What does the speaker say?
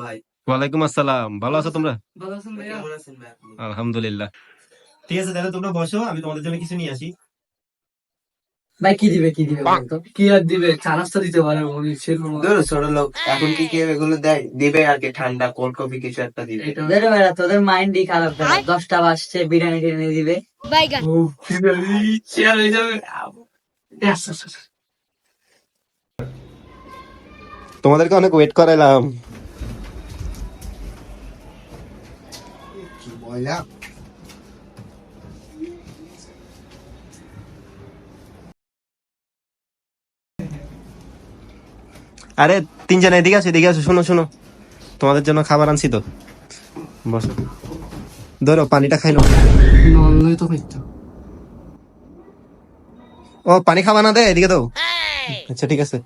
ভাই ওয়ালাইকুম আসসালাম, ভালো আছো তোমরা? ভালো আছেন ভাইয়া? কেমন আছেন ভাই আপনি? আলহামদুলিল্লাহ। ঠিক আছে, তাহলে তোমরা বসো, আমি তোমাদের জন্য কিছু নিয়ে আসি। ভাই কি দিবে বলতো? কি আর দিবে? চা নাস্তা দিতে পারে মনে হচ্ছে ধরো ছোট লোক, এখন কি কেউ এগুলো দেয়? দিবে আর কি, ঠান্ডা কোল্ড কফি কিছু একটা দিবে। তোদের বেড়া তোদের মাইন্ডই খারাপ বেড়া 10টা বাজছে বিরিয়ানি টিরিয়ানি দিবে ও চেয়ার হয়ে যাবে। আচ্ছা, আচ্ছা, আচ্ছা। তোমাদেরকে অনেক ওয়েট করাইলাম। আরে তিনজন এদিকে আসো, এদিকে আসো, শোনো শোনো, তোমাদের জন্য খাবার আনছি তো, বসো। ধরো পানিটা খাই নাও। নলই তো খাইতো। ও পানি খাবা না, দে এদিকে দাও। আচ্ছা ঠিক আছে।